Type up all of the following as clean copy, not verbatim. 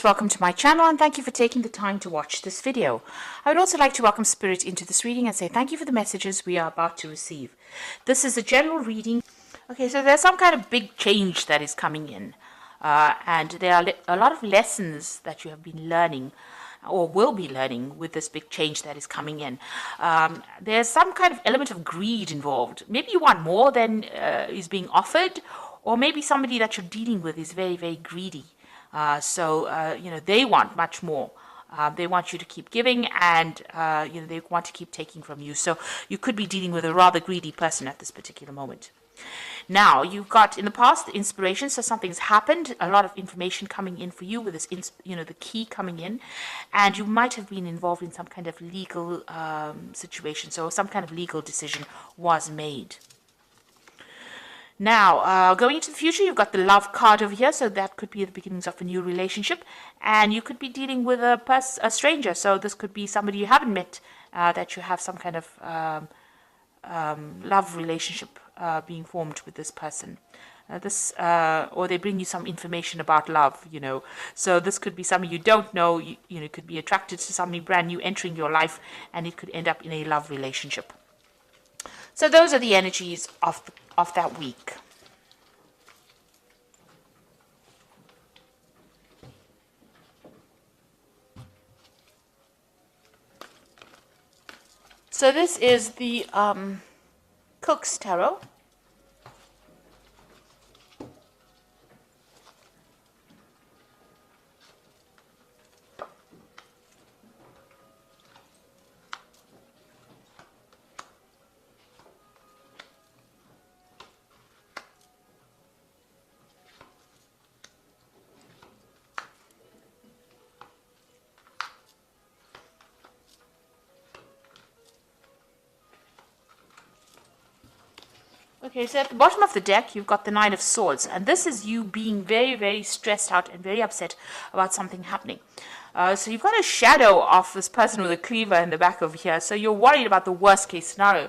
Welcome to my channel and thank you for taking the time to watch this video. I would also like to welcome Spirit into this reading and say thank you for the messages we are about to receive. This is a general reading. Okay, so there's some kind of big change that is coming in. And there are a lot of lessons that you have been learning or will be learning with this big change that is coming in. There's some kind of element of greed involved. Maybe you want more than is being offered, or maybe somebody that you're dealing with is very, very greedy. They want much more. They want you to keep giving, and they want to keep taking from you. So you could be dealing with a rather greedy person at this particular moment. Now, you've got in the past the inspiration, so something's happened, a lot of information coming in for you with this, the key coming in, and you might have been involved in some kind of legal situation, so some kind of legal decision was made. Now, going into the future, you've got the love card over here, so that could be the beginnings of a new relationship, and you could be dealing with a stranger, so this could be somebody you haven't met, that you have some kind of love relationship being formed with this person. Or they bring you some information about love, So this could be somebody you don't know, you could be attracted to somebody brand new entering your life, and it could end up in a love relationship. So those are the energies of that week. So this is the Cook's Tarot. Okay, so at the bottom of the deck, you've got the Nine of Swords, and this is you being very, very stressed out and very upset about something happening. So you've got a shadow of this person with a cleaver in the back over here, so you're worried about the worst case scenario.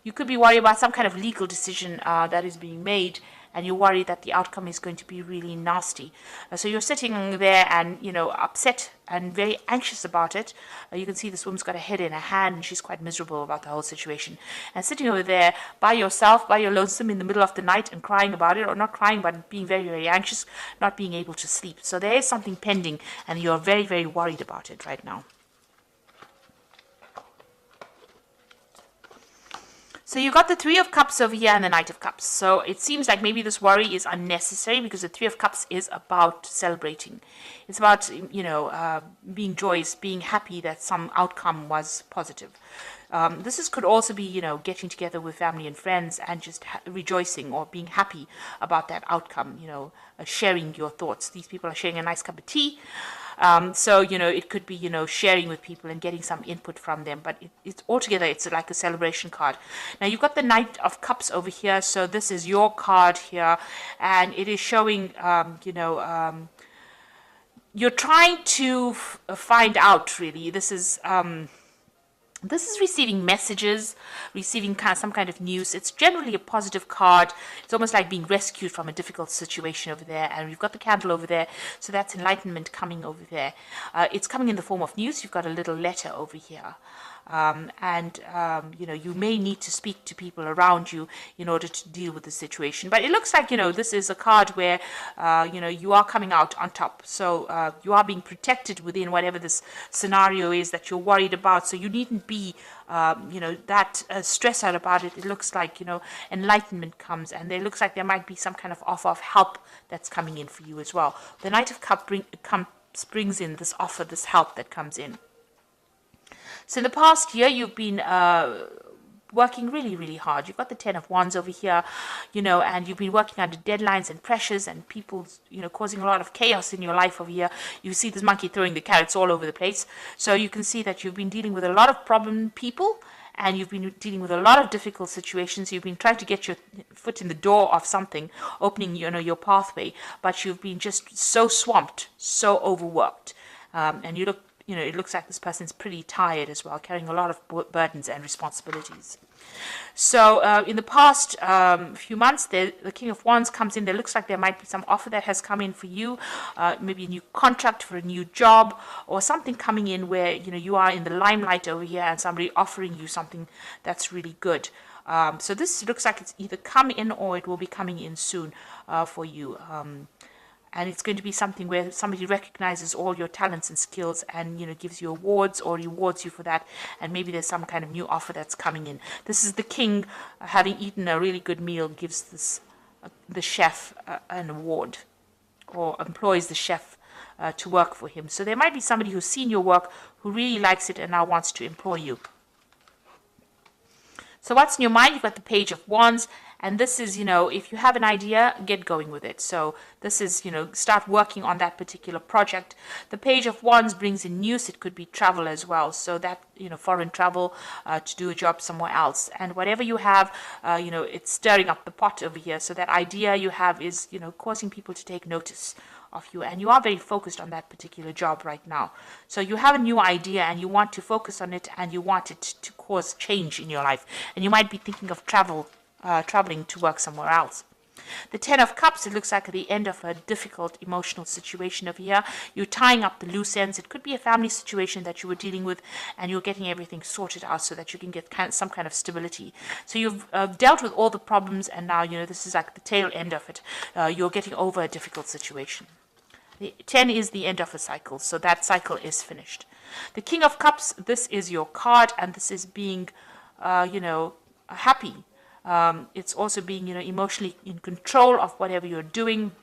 You could be worried about some kind of legal decision that is being made, and you're worried that the outcome is going to be really nasty. So you're sitting there and, upset and very anxious about it. You can see this woman's got a head in her hand, and she's quite miserable about the whole situation. And sitting over there by yourself, by your lonesome in the middle of the night and crying about it, or not crying, but being very, very anxious, not being able to sleep. So there is something pending, and you're very, very worried about it right now. So you've got the Three of Cups over here and the Knight of Cups. So it seems like maybe this worry is unnecessary because the Three of Cups is about celebrating. It's about, being joyous, being happy that some outcome was positive. Could also be, getting together with family and friends and just rejoicing or being happy about that outcome, sharing your thoughts. These people are sharing a nice cup of tea. It could be, sharing with people and getting some input from them. But it's altogether, it's like a celebration card. Now, you've got the Knight of Cups over here. So this is your card here. And it is showing, you're trying to find out, really. This is receiving messages, receiving some kind of news. It's generally a positive card. It's almost like being rescued from a difficult situation over there. And we've got the candle over there. So that's enlightenment coming over there. It's coming in the form of news. You've got a little letter over here. You may need to speak to people around you in order to deal with the situation. But it looks like, this is a card where, you are coming out on top. So you are being protected within whatever this scenario is that you're worried about. So you needn't be, that stressed out about it. It looks like, enlightenment comes, and it looks like there might be some kind of offer of help that's coming in for you as well. The Knight of Cups brings in this offer, this help that comes in. So in the past year, you've been working really, really hard. You've got the Ten of Wands over here, and you've been working under deadlines and pressures and people, causing a lot of chaos in your life over here. You see this monkey throwing the carrots all over the place. So you can see that you've been dealing with a lot of problem people, and you've been dealing with a lot of difficult situations. You've been trying to get your foot in the door of something, opening, your pathway, but you've been just so swamped, so overworked. And you look it looks like this person's pretty tired as well, carrying a lot of burdens and responsibilities. So in the past few months, the King of Wands comes in. There looks like there might be some offer that has come in for you, maybe a new contract for a new job, or something coming in where you are in the limelight over here, and somebody offering you something that's really good. So this looks like it's either come in or it will be coming in soon for you. And it's going to be something where somebody recognizes all your talents and skills and gives you awards or rewards you for that, and maybe there's some kind of new offer that's coming in. This is the king having eaten a really good meal gives this the chef an award, or employs the chef to work for him. So there might be somebody who's seen your work, who really likes it and now wants to employ you. So what's in your mind? You've got the Page of Wands, and this is, if you have an idea, get going with it. So this is, start working on that particular project. The Page of Wands brings in news. It could be travel as well. So that, foreign travel to do a job somewhere else. And whatever you have, it's stirring up the pot over here. So that idea you have is, causing people to take notice of you, and you are very focused on that particular job right now. So you have a new idea and you want to focus on it, and you want it to cause change in your life, and you might be thinking of traveling to work somewhere else. The Ten of Cups, it looks like at the end of a difficult emotional situation over here. You're tying up the loose ends. It could be a family situation that you were dealing with, and you're getting everything sorted out so that you can get some kind of stability. So you've dealt with all the problems, and now, this is like the tail end of it. You're getting over a difficult situation. The 10 is the end of a cycle, so that cycle is finished. The King of Cups, this is your card, and this is being, happy. It's also being, emotionally in control of whatever you're doing.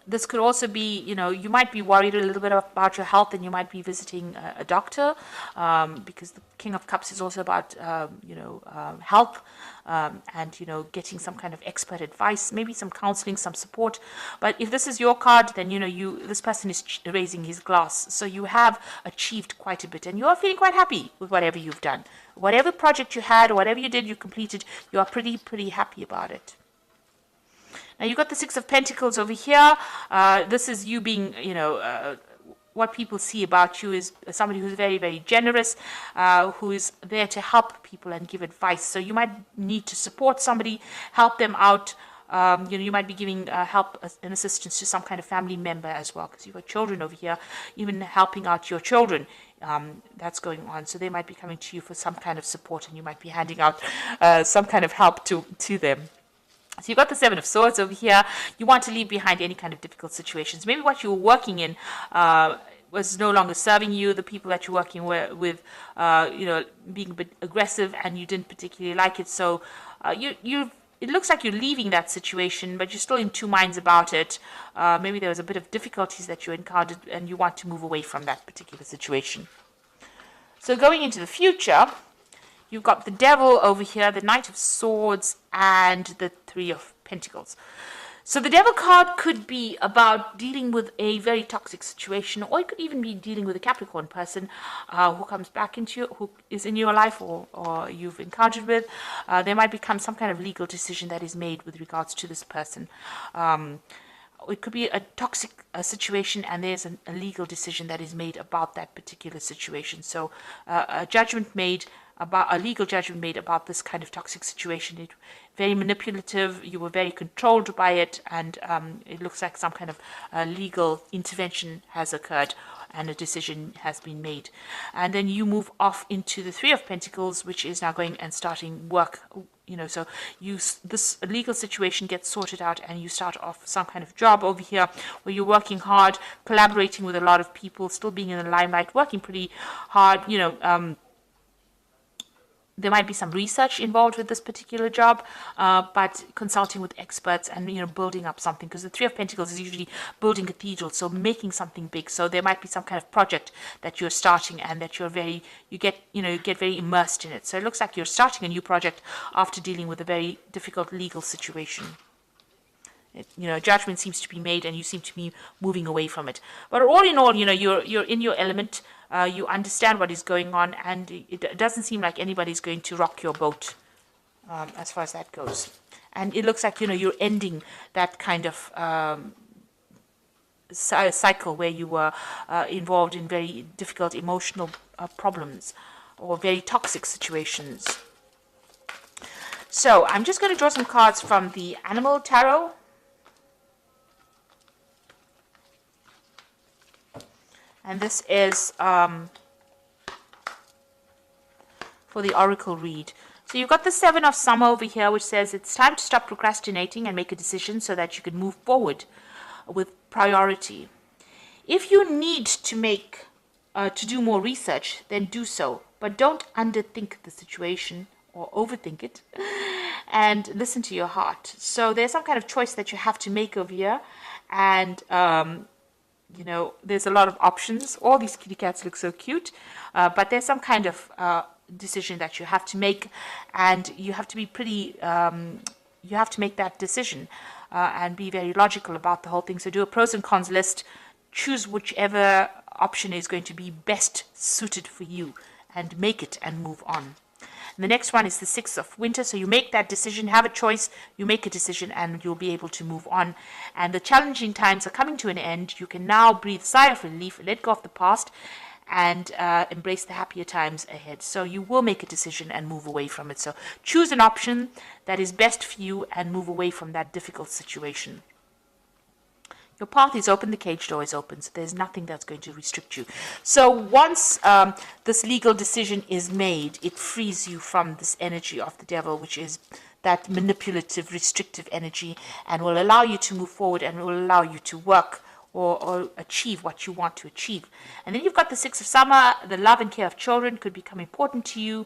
This could also be, you might be worried a little bit about your health, and you might be visiting a doctor, because the King of Cups is also about, health, and, getting some kind of expert advice, maybe some counseling, some support. But if this is your card, then, this person is raising his glass. So you have achieved quite a bit, and you are feeling quite happy with whatever you've done. Whatever project you had, or whatever you did, you completed, you are pretty happy about it. Now you've got the Six of Pentacles over here. This is you being, what people see about you is somebody who's very, very generous, who is there to help people and give advice. So you might need to support somebody, help them out. You might be giving help and assistance to some kind of family member as well, because you've got children over here, even helping out your children. That's going on. So they might be coming to you for some kind of support, and you might be handing out some kind of help to them. So you've got the Seven of Swords over here. You want to leave behind any kind of difficult situations. Maybe what you were working in was no longer serving you. The people that you're working with, being a bit aggressive, and you didn't particularly like it. So it looks like you're leaving that situation, but you're still in two minds about it. Maybe there was a bit of difficulties that you encountered, and you want to move away from that particular situation. So going into the future, you've got the Devil over here, the Knight of Swords, and the Three of Pentacles. So the Devil card could be about dealing with a very toxic situation, or it could even be dealing with a Capricorn person who comes back into you, who is in your life, or you've encountered with. There might become some kind of legal decision that is made with regards to this person. It could be a toxic situation, and there's a legal decision that is made about that particular situation. So a legal judgment made about this kind of toxic situation. It very manipulative. You were very controlled by it, and it looks like some kind of legal intervention has occurred, and a decision has been made. And then you move off into the Three of Pentacles, which is now going and starting work. So this legal situation gets sorted out, and you start off some kind of job over here where you're working hard, collaborating with a lot of people, still being in the limelight, working pretty hard. There might be some research involved with this particular job, but consulting with experts and building up something, because the Three of Pentacles is usually building cathedrals, so making something big. So there might be some kind of project that you're starting, and that you get very immersed in it. So it looks like you're starting a new project after dealing with a very difficult legal situation. Judgment seems to be made, and you seem to be moving away from it. But all in all, you're in your element. You understand what is going on, and it doesn't seem like anybody's going to rock your boat as far as that goes. And it looks like you're ending that kind of cycle where you were involved in very difficult emotional problems or very toxic situations. So I'm just going to draw some cards from the Animal Tarot. And this is for the Oracle read. So you've got the Seven of Summer over here, which says it's time to stop procrastinating and make a decision so that you can move forward with priority. If you need to do more research, then do so. But don't underthink the situation or overthink it, and listen to your heart. So there's some kind of choice that you have to make over here, and you know, there's a lot of options. All these kitty cats look so cute, but there's some kind of decision that you have to make, and you have to be pretty, you have to make that decision and be very logical about the whole thing. So do a pros and cons list, choose whichever option is going to be best suited for you, and make it and move on. And the next one is the Six of Winter. So you make that decision, have a choice, you make a decision, and you'll be able to move on. And the challenging times are coming to an end. You can now breathe a sigh of relief, let go of the past, and embrace the happier times ahead. So you will make a decision and move away from it. So choose an option that is best for you and move away from that difficult situation. Your path is open, the cage door is open, so there's nothing that's going to restrict you. So once this legal decision is made, it frees you from this energy of the devil, which is that manipulative, restrictive energy, and will allow you to move forward and will allow you to work or achieve what you want to achieve. And then you've got the Six of Summer. The love and care of children could become important to you.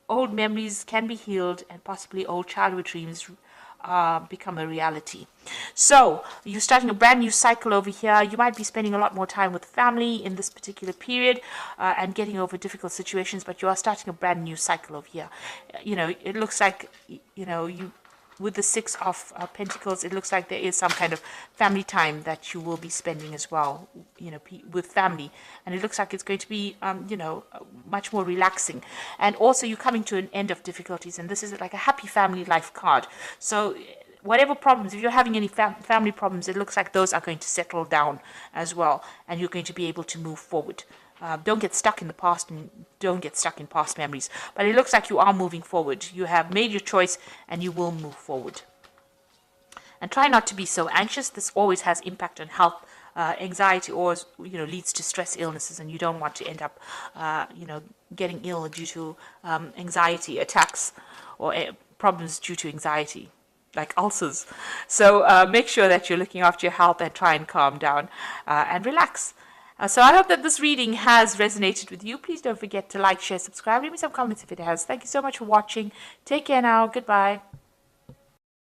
Old memories can be healed, and possibly old childhood dreams become a reality. So you're starting a brand new cycle over here. You might be spending a lot more time with family in this particular period and getting over difficult situations, but you are starting a brand new cycle over here. You know, it looks like, you know, you with the Six of Pentacles, it looks like there is some kind of family time that you will be spending as well, you know, with family. And it looks like it's going to be, you know, much more relaxing. And also you're coming to an end of difficulties. And this is like a happy family life card. So whatever problems, if you're having any family problems, it looks like those are going to settle down as well. And you're going to be able to move forward. Don't get stuck in the past and don't get stuck in past memories. But it looks like you are moving forward. You have made your choice and you will move forward. And try not to be so anxious. This always has impact on health. Anxiety always, you know, leads to stress illnesses, and you don't want to end up, you know, getting ill due to anxiety attacks or problems due to anxiety, like ulcers. So make sure that you're looking after your health and try and calm down and relax. So I hope that this reading has resonated with you. Please don't forget to like, share, subscribe. Leave me some comments if it has. Thank you so much for watching. Take care now. Goodbye.